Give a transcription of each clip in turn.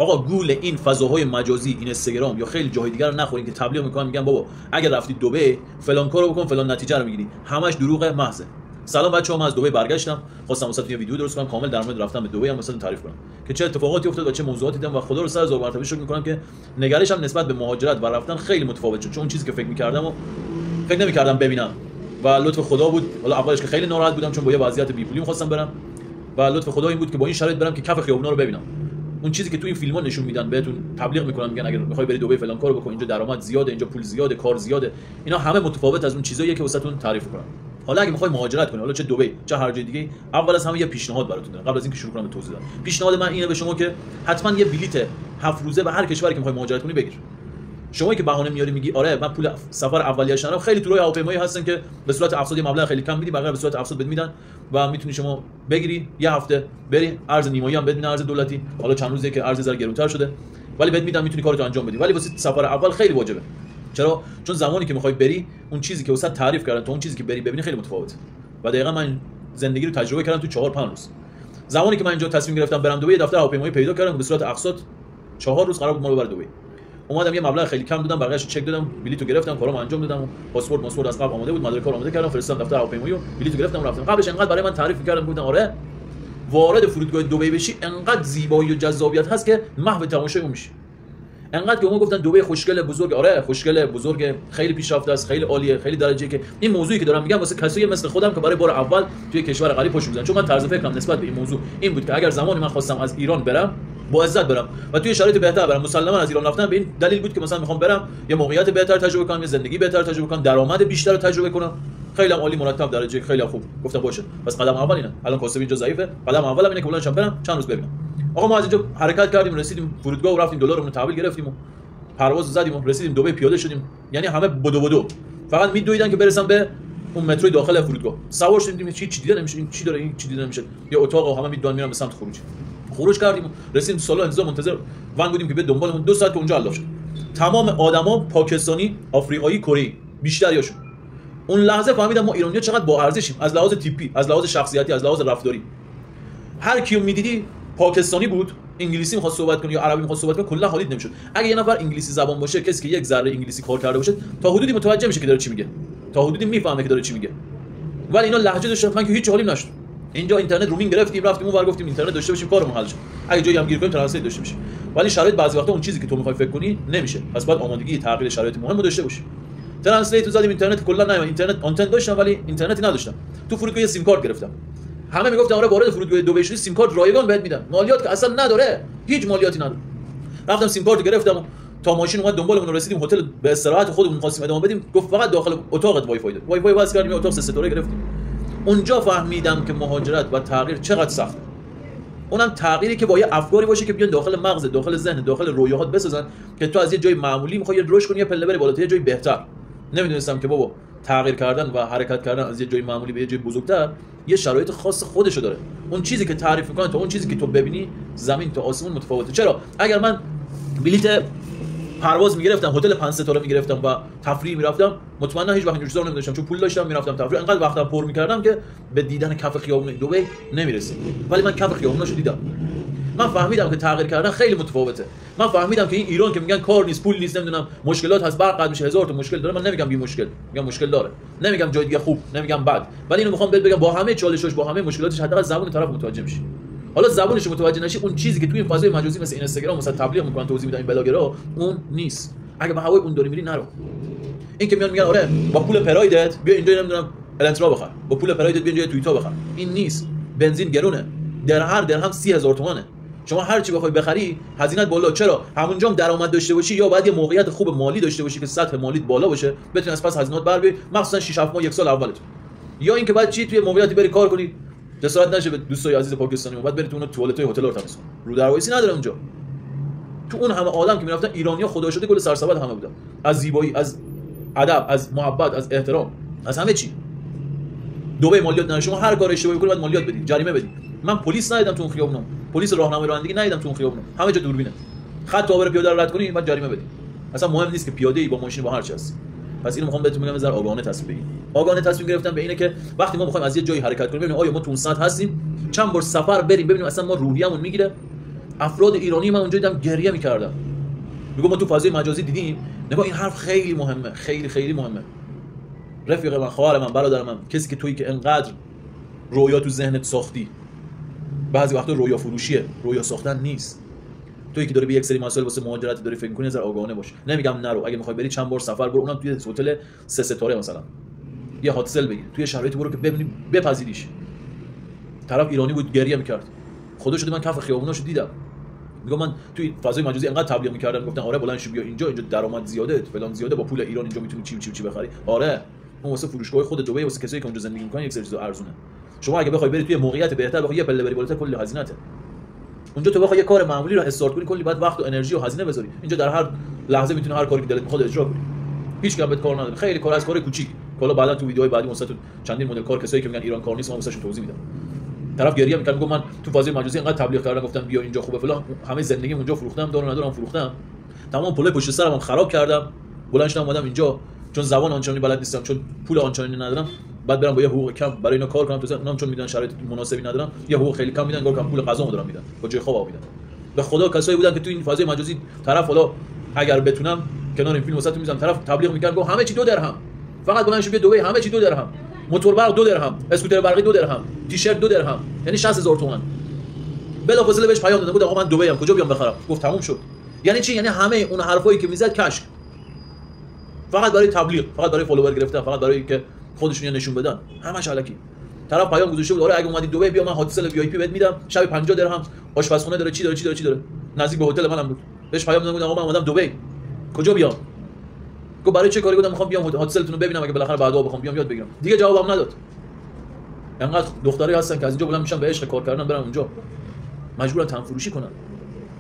آقا گول این فضاهای مجازی، این اینستاگرام یا خیلی جای دیگر رو نخورین که تبلیغ میکنن میگن بابا اگر رفتی دبی فلان کارو بکن فلان نتیجه رو میگیری. همش دروغ محض. سلام بچه‌ها، من از دبی برگشتم، خواستم واسهتون یه ویدیو درست کنم کامل در مورد رفتن به دبی هم واسهتون تعریف کنم که چه اتفاقاتی افتاد و چه موضوعاتی دیدم و خدا رو سر هزار مرتبه شکر میکنم که نگرشم نسبت به مهاجرت و رفتن خیلی متفاوت شد، چون چیزی که فکر می‌کردم و فکر نمی‌کردم ببینم و لطف خدا بود. حالا اولش که خیلی ناراحت بودم چون با یه وضعیت بی پولی می‌خواستم برم و لطف خدا این بود که با این شرایط برم که کف خیابونا رو ببینم. اون چیزی که تو این فیلم‌ها نشون میدن بهتون تبلیغ میکنن میگن اگر می‌خوای بری دبی فلان کارو بکن، اینجا درآمد زیاده، اینجا پول زیاده، کار زیاده، اینا همه متفاوت از اون چیزاییه که واسهتون تعریف کنم. حالا اگه می‌خوای مهاجرت کنی، حالا چه دبی چه هر جای دیگه، اول از همه یه پیشنهاد براتون دارم قبل از اینکه شروع کنم به توضیح دادن. پیشنهاد من اینه به شما که حتما یه بلیت 7 روزه به هر کشوری که می‌خوای مهاجرت کنی بگیر. شمایی که بهانه میاری میگی آره من پول سفر اولیه‌اش ندارم، خیلی تورای هواپیمایی هستن که به صورت اقساط مبلغ خیلی کم میدی، بقیه به صورت اقساط بهت میدن و میتونی شما بگیری یه هفته بری، ارز نیمایی هم بهت میدن، ارز دولتی، حالا چند روزه که ارز زر گرونتر شده ولی بهت میدن، میتونی کارتو انجام بدی. ولی واسه سفر اول خیلی واجبه. چرا؟ چون زمانی که میخوای بری اون چیزی که واسه تعریف کردن تو اون چیزی که بری ببینی خیلی متفاوته. و دقیقاً من زندگی رو تجربه کردم تو 4 5 روز. زمانی که من اینجا تصمیم گرفتم برم دبی، دفتر هواپیمایی پیدا کردم به صورت اقساط 4 روز قرار بود ما رو ببره دبی. اومدم یه مبلغ خیلی کم دادم، بقیه‌اش چک دادم، بلیطو گرفتم، کارامو انجام دادم، پاسپورت از قبل آماده بود، مدرک کار آماده کردم، فرستادم دفتر هواپیمایی و بلیطو گرفتم رفتم. قبلش انقدر برای من تعریف می‌کردن گفتن آره وارد فرودگاه دبی بشی انقدر زیبایی و جذابیت هست که محو تماشای اون میشی. انقدر که ما گفتن دبی خوشگله بزرگ، آره خوشگله بزرگ، خیلی پیشرفته است، خیلی عالیه، خیلی درجه که این موضوعی که دارم میگم واسه کسایی مثل خودم که برای بار اول توی کشور غریب پشت میزنن. چون من طرز فکرم نسبت به این موضوع این بود که اگر زمانی من خواستم از ایران برم با عزت برم و توی شرایط بهتر برم، مسلما از ایران رفتن به این دلیل بود که مثلا میخوام برم یه موقعیت بهتر تجربه کنم، یه زندگی بهتر تجربه کنم، درآمد بیشتر رو تجربه کنم. خیلی عالی، مرتب، درجه خیلی خوب. گفتم باشه بس قدم اول اینه. الان کاسب اینجا ضعیفه، قدم اولم اینه که بلندشم برم چند روز ببینم. آقا ما از اینجا حرکت کردیم، رسیدیم فرودگاه و رفتیم دلارمون رو تحویل گرفتیم و پرواز زدیم و رسیدیم دبی، پیاده شدیم. یعنی همه بدو فقط میدویدن که برسن به اون مترو داخل فرودگاه. سوار شدیم دیدیم چی دیده نمیشه، این چی داره، این چی دیده نمیشه. یه اتاق و همه میدوان میرن به سمت خروج کردیم، رسیدیم سالن انتظار منتظر ون بودیم که به دنبالمون 2 ساعت که اونجا الاف شد. تمام آدما پاکستانی، آفریقایی، کره بیشتریاشون. اون لحظه فهمیدم ما ایرانی‌ها چقدر با ارزشیم، از لحاظ تیپی، از لحاظ شخصیتی، از لحاظ رفتاری. هر کیو میدیدی پاکستانی بود، انگلیسی می‌خواست صحبت کنه یا عربی می‌خواست صحبت کنه، کلا حالیت نمی‌شد. اگه یه نفر انگلیسی زبان باشه، کسی که یک ذره انگلیسی کار کرده باشه، تا حدودی متوجه میشه که داره چی میگه، تا حدودی میفهمه که داره چی میگه. ولی اینا لهجه داشتن، من که هیچ حالیم نشد. اینجا اینترنت رومینگ گرفتیم، رفتیم اونور گفتیم اینترنت داشته باشیم کارمون حل شه. اگه جایی هم گیر کنیم ترنسلیت داشته باشیم. ولی شرایط بعضی وقتا اون چیزی که تو می‌خوای فکر کنی نمیشه. پس باید آمادگی تغییر شرایط مهمو داشته باشی. ترنسلیت رو زدیم، اینترنت کلا نیومد، اینترنت آنتن داشتم ولی اینترنتی نداشتم. تو فرودگاه سیم کارت گرفتم. همه میگفتن آره وارد فرودگاه دبی شدی سیم کارت رایگان بهت میدن. مالیات که اصلا نداره، هیچ مالیاتی نداره. رفتم سیم کارت گرفتم و تا ماشین اومد دنبالمون رسیدیم هتل به استراحت خودمون خواستیم ادامه بدیم، گفت فقط داخل اتاقت وای فای داره. وای فای واسه کردیم اتاق 3 ستاره گرفتیم. اونجا فهمیدم که مهاجرت و تغییر چقدر سخته. اونم تغییری که با یه افکاری باشه که بیان داخل مغز، داخل ذهن، داخل رویاهات بسازن که تو از یه جای معمولی می‌خوای رشد کنی، یه پله بری بالاتر، یه جای بهتر. نمیدونستم که بابا تغییر کردن و حرکت کردن از یه جای معمولی به یه جای بزرگتر یه شرایط خاص خودشو داره. اون چیزی که تعریف می‌کنن تا اون چیزی که تو ببینی زمین تا آسمون متفاوته. چرا؟ اگر من بلیت پرواز میگرفتم، هتل 5 ستاره میگرفتم و تفریح میرفتم، مطمئنا هیچ وقت اینجوری چیزا نمی‌داشتم، چون پول داشتم میرفتم تفریح، انقدر وقتم پر می‌کردم که به دیدن کف خیابون دبی نمی‌رسید. ولی من کف خیابوناشو دیدم. من فهمیدم که تغییر کردن خیلی متفاوته. من فهمیدم که این ایران که میگن کار نیست، پول نیست، نمیدونم مشکلات هست، برق قطع میشه، هزار تا مشکل داره. من نمیگم بی مشکل، میگم مشکل داره. نمیگم جای دیگه خوب، نمیگم بد. ولی اینو میخوام بهت بگم با همه چالشاش، با همه مشکلاتش حداقل زبون طرف متوجه میشی. حالا زبونش متوجه نشی، اون چیزی که توی این فضای مجازی مثل اینستاگرام مثلا تبلیغ میکنن، توضیح میدن این بلاگرها، اون نیست. اگه به هوای اون داری میری نرو. این که میان میگن آره با پول پرایدت بیا اینجا نمیدونم الانترا بخر، با پول پرایدت بیا اینجا توییتا بخر. این نیست. بنزین گرونه. در هر درهم 30000 تومانه. شما هر چی بخوای بخری هزینه‌ات بالا. چرا؟ همونجا هم درآمد داشته باشی یا باید یه موقعیت خوب مالی داشته باشی که سطح مالیت بالا باشه، بتونی از پس هزینه‌ات بر بیای، مخصوصا 6 7 ماه 1 سال اولت. یا اینکه بعد چی توی موقعیتی بری کار کنی، جسارت نشه به دوستای عزیز پاکستانی بعد بری تو اون توالتای هتل رو تمیز کنی. رو دروایسی نداره اونجا. تو اون همه آدم که میرفتن ایرانی‌ها خدا شده گل سرسبد همه بودن. از زیبایی، از ادب، از محبت، از احترام، از همه چی. دبی مالیات نداره. شما هر کار اشتباهی کنی باید مالیات بدی، جریمه بدی. من پلیس ندیدم تو اون خیابونا، پلیس راهنمایی رانندگی ندیدم تو اون خیابونا، همه جا دوربینه. خط عابر پیاده رو رد کنی بعد جریمه بدی. اصلا مهم نیست که پیاده ای با ماشین با هر چی هست. پس اینو میخوام بهتون بگم بذار آگاهانه تصمیم بگیرید. آگاهانه تصمیم گرفتن به اینه که وقتی ما میخوایم از یه جایی حرکت کنیم ببینیم آیا ما تو اون سطح هستیم، چند بار سفر بریم ببینیم اصلا ما روحیه‌مون میگیره، افراد ایرانی من اونجا دیدم گریه می‌کردن، میگم ما تو فضای مجازی دیدیم. نگاه این حرف خیلی مهمه، خیلی خیلی مهمه. رفیق من، خواهر من، برادر من، کسی که تویی که انقدر رویا تو ذهنت ساختی، بعضی وقتا رویا فروشیه، رویا ساختن نیست. تویی که داری به یک سری مسائل واسه مهاجرت داری فکر می‌کنی، نظر آگاهانه باش. نمیگم نرو، اگه می‌خوای بری چند بار سفر برو، اونم توی هتل 3 ستاره مثلا، یه هاتسل بگیر، توی شرایطی برو که ببینی بپذیریش. طرف ایرانی بود گریه می‌کرد، خدا شده من کف خیابوناشو دیدم. میگم من توی فضای مجازی انقدر تبلیغ می‌کردن، گفتن آره بلند شو بیا اینجا درآمد زیاده، فلان زیاده، با پول ایران اینجا میتونی چی بخری. آره اون واسه فروشگاه خود دبی، واسه کسایی که اونجا زندگی می‌کنن یک سری چیزا ارزونه. شما اگه بخوای بری توی موقعیت بهتر، بخوای یه پله بری بالاتر، کلی هزینه‌ته. اونجا تو بخوای یه کار معمولی رو استارت کنی، کلی بعد وقت و انرژی و هزینه بذاری. اینجا در هر لحظه میتونی هر کاری که دلت می‌خواد اجرا کنی، هیچ کم بهت کار نداره. خیلی کار از کار کوچیک، حالا بعدا تو ویدیوهای بعدی واسه چندین مدل کار کسایی که میگن ایران کار نیست، ما واسهشون توضیح میدم. طرف گریه می‌کنه، میگم من تو فضای مجازی انقدر تبلیغ کردم، گفتم بیا اینجا خوبه فلان، همه زندگیم اونجا فروختم، دارو ندارم فروختم، تمام پول پشت سرم خراب کردم، بلند شدم اومدم اینجا چون زبان آنچنانی بلد نیستم، چون پول آنچنانی ندارم، بعد برم با یه حقوق کم برای اینا کار کنم، تو اونم چون میدن شرایط مناسبی ندارم، یه حقوق خیلی کم میدن، گفتم پول غذامو دارم میدن، با جای خواب میدن. به خدا کسایی بودن که تو این فضای مجازی طرف حالا اگر بتونم کنار این فیلم واسهتون میذارم، طرف تبلیغ می‌کرد گفت همه چی 2 درهم، فقط بلند شو بیا دبی، همه چی 2 درهم، موتور برق 2 درهم، اسکوتر برقی 2 درهم، تیشرت 2 درهم، یعنی 60000 تومان. بلافاصله بهش پیام دادم، گفت آقا من دبی ام، کجا بیام بخرم؟ گفت تموم شد. یعنی چی؟ یعنی همه اون حرفایی که میزد کشف، فقط برای تبلیغ، فقط برای فالوور گرفتن، فقط برای اینکه خودشون نشون بدن، همش الکی. طرف پیام گذاشته بود آره اگه اومدی دبی بیا من هتل وی آی پی بهت میدم، شب 50 درهم، آشپزخونه داره، چی داره، نزدیک به هتل منم بود. بهش پیام دادم آقا من اومدم دبی، کجا بیام؟ گفت برای چه کاری؟ گفتم میخوام بیام هتلتون رو ببینم، اگه بالاخره بعدا بخوام بیام یاد بگیرم. دیگه جوابم نداد. انقدر دختری هستن که از اینجا بلند میشن به عشق کار کردن برن اونجا، مجبورن تن فروشی کنن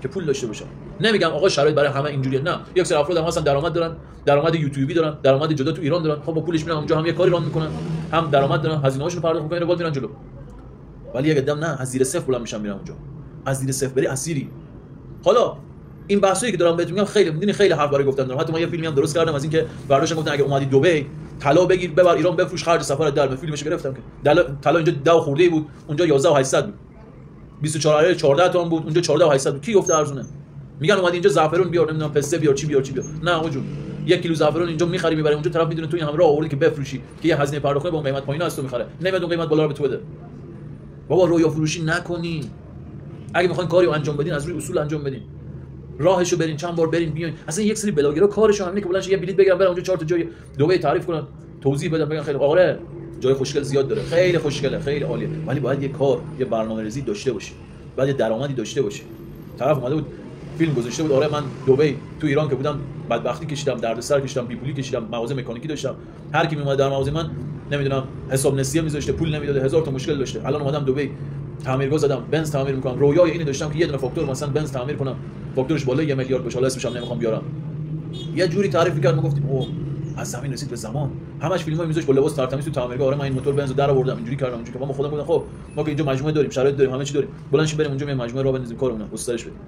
که پول داشته باشن. نمیگم آقا شرایط برای همه اینجوریه، نه، یک سری افراد هم هستن درآمد دارن، درآمد یوتیوبی دارن، درآمد جدا تو ایران دارن، خب با پولش میرن اونجا، هم یه کاری ران میکنن، هم درآمد دارن، هزینه‌هاشون رو پرداخت میکنن، بعد میرن جلو. ولی اگه دم نه، از زیر صفر بلند میشن میرن اونجا، از زیر صفر بری اسیری. حالا این بحثایی که دارم بهتون میگم خیلی میدونی خیلی حرف برای گفتن دارم. حتی من یه فیلمی هم درست کردم از اینکه برداشتن گفتن اگه اومدی دبی طلا بگیر ببر ایران بفروش، خرج سفرت در. فیلمش گرفتم که طلا اینجا 10 خورده بود، اونجا 11800 بود، 24 14 تومن بود، اونجا 14800 بود. کی گفته ارزونه؟ میگن اومدی اینجا زعفرون بیار، نمیدونم پسته بیار، چی بیار. نه آقا جون، 1 کیلو زعفرون اینجا میخری میبری اونجا، طرف میدونه تو این همه راه آوردی که بفروشی، که یه هزینه پرداخته با اون قیمت پایین است تو میخره، نمیاد اون قیمت بالا رو به تو بده. بابا رویا فروشی نکنین. اگه میخواین کاری رو انجام بدین از روی اصول انجام بدین، راهشو برین، چند بار برین بیاین. اصلا یک سری بلاگرها کارشون همینه که بلند یه بلیط بگیرن برن اونجا 4 تا جای دبی تعریف کنن، توضیح بدن، بگن خیلی آره جای خوشگل زیاد داره، خیلی خوشگله، خیلی عالیه، ولی باید یه کار، یه برنامه‌ریزی داشته باشی، باید یه درآمدی داشته باشی. طرف اومده بود فیلم گذاشته بود آره من دبی تو ایران که بودم بدبختی کشیدم، دردسر کشیدم، بی پولی کشیدم، مغازه مکانیکی داشتم، هر کی میومد در مغازه من نمیدونم حساب نسیه میذاشته، پول نمیداده، هزار تا مشکل داشته. الان اومدم دبی تعمیرگاه زدم، بنز تعمیر میکنم. رویای اینو داشتم که یه دونه فاکتور مثلا بنز تعمیر کنم، فاکتورش بالای 1 میلیارد بشه، حالا اسمش هم نمیخوام بیارم. یه جوری تعریف می‌کرد ما گفتیم اوه از زمین رسید به زمان. همش فیلمای میذاش با لباس ترتمیز تو تعمیرگاه، آره من این موتور بنزو در آوردم، اینجوری کردم، اینجوری که ما خودم گفتم خب ما که اینجا مجموعه داریم، شرایط داریم، همه چی داریم، بلند شیم بریم اونجا یه مجموعه راه بندازیم کارمون رو گسترش بدیم.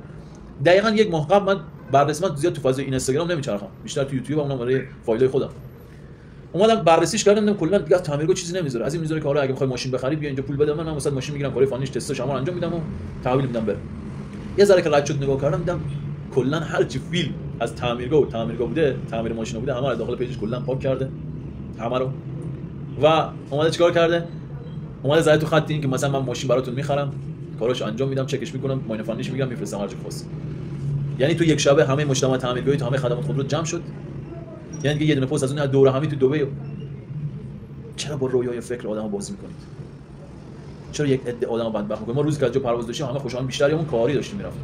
دقیقاً یک ماه قبل من بررسی من زیاد تو فاز اینستاگرام نمیچرخم، بیشتر تو یوتیوب اونم برای فایلای خودم اومدم بررسیش کردم، دیدم کلا دیگه از تعمیرگاه چیزی نمیذاره، از این میذاره که حالا اگه میخوای ماشین بخری بیا اینجا پول بده، من واسه ماشین میگیرم، کارهای فانیش تستاش هم انجام میدم و تحویل میدم برم. یه ذره که رد شد نگاه کردم دیدم کلا هر چی فیلم از تعمیرگاه بوده، تعمیر ماشینا بوده، همه رو داخل پیجش کلا پاک کرده همه رو، و اومده چیکار کرده؟ اومده زده تو خط این که مثلا من ماشین براتون میخرم، کاراشو انجام میدم، چکش میکنم، ماین فنیش میگیرم، میفرستم هر جا خواست. یعنی تو یک شبه همه مجتمع تعمیرگاهی تو همه خدمات خودرو جمع شد. یعنی دیگه یه دونه پست از اون دوره همی تو دبی. چرا با رویای فکر آدمو بازی میکنید؟ چرا یک عده آدمو بدبخت میکنید؟ ما روزی که از جا پرواز داشتیم همه خوشحال، بیشتریمون کاری داشتیم میرفتیم،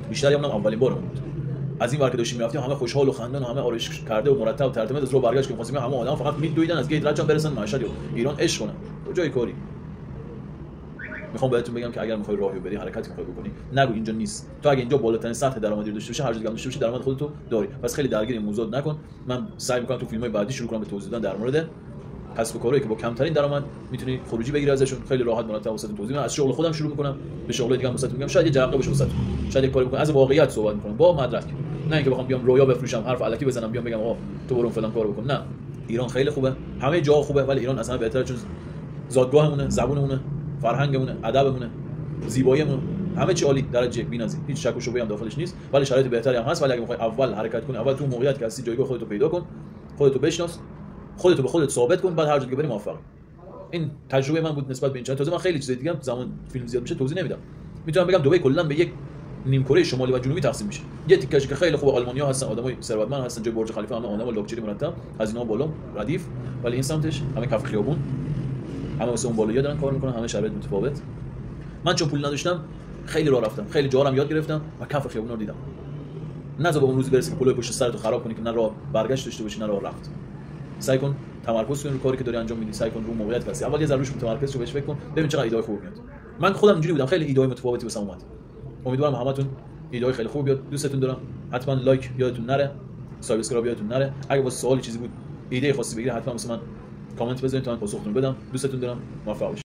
بیشتریمون هم اولین بارمون بود. از این ور که داشتیم میرفتیم همه خوشحال و خندان و همه آرایش کرده و مرتب ترتیب از رو برگشت که می‌خواستیم همه آدم فقط میدویدن از گیت رد برسن مشهد یا ایران عشق کنن. کجای کاری؟ میخوام بهتون بگم که اگر میخوای راهی بری، حرکتی میخوای بکنی، نگو اینجا نیست. تو اگه اینجا بالاترین سطح درآمدی داشته باشی، هر جا داشته باشی، درآمد خودتو داری. پس خیلی درگیر این موضوع نکن. من سعی میکنم تو فیلم‌های بعدی شروع کنم به توضیح دادن در مورد کسب و کارهایی که با کمترین درآمد میتونی خروجی بگیری ازشون. خیلی راحت مرتب واسه توضیح میدم. از شغل خودم شروع میکنم، به شغل دیگه هم واسه میگم. شاید یه جرقه باشه واسه، شاید یک کاری بکنم، از واقعیت صحبت میکنم با مدرک، نه اینکه بخوام بیام رویا بفروشم، حرف الکی بزنم، بیام بگم آقا تو برو فلان کارو بکن. نه، ایران خیلی خوبه، همه جا خوبه، ولی ایران اصلا بهتره، چون زادگاهمونه، زبونمونه، فرهنگمونه، ادبمونه، زیباییمون همه چی عالی، درجه یک بی‌نظیر، هیچ شک و شبهه‌ای هم داخلش نیست، ولی شرایط بهتری هم هست. ولی اگه می‌خوای اول حرکت کنی، اول تو موقعیت که هستی جایگاه خودت رو پیدا کن، خودت رو بشناس، خودت رو به خودت ثابت کن، بعد هر جا که بری موفقی. این تجربه من بود نسبت به این چند. تازه من خیلی چیز دیگه زمان فیلم زیاد میشه توضیح نمیدم. میتونم بگم دبی کلا به یک نیمکره شمالی و جنوبی تقسیم میشه. یه تیکش که خیلی خوب آلمانیا هستن، آدمای ثروتمند هستن، جای برج خلیفه، همه آدمای لاکچری مرتب، هزینه‌ها بالا، ردیف، ولی این سمتش همه کف خیابون، همه واسه اون بالایی دارن کار میکنن، همه شرایط متفاوت. من چون پول نداشتم خیلی راه رفتم، خیلی جاها رو یاد گرفتم و کف خیابونا رو دیدم. نذار به اون روزی برسی که پولای پشت سرت رو خراب کنی که نه راه برگشت داشته باشی نه راه رفت. سعی کن تمرکز کن رو کاری که داری انجام میدی، سعی کن رو موقعیت واسه اول یه ذره روش متمرکز شو، بهش فکر کن، ببین چقدر ایده خوب میاد. من خودم اینجوری بودم، خیلی ایده متفاوتی واسم اومد. امیدوارم همتون ایده خیلی خوب بیاد. دوستتون دارم. حتما لایک یادتون نره، سابسکرایب یادتون نره. اگه واسه سوالی چیزی بود، ایده خاصی بگیرید، حتما واسه من کامنت بذارید تا من پاسختون بدم. دوستتون دارم. موفق باشید.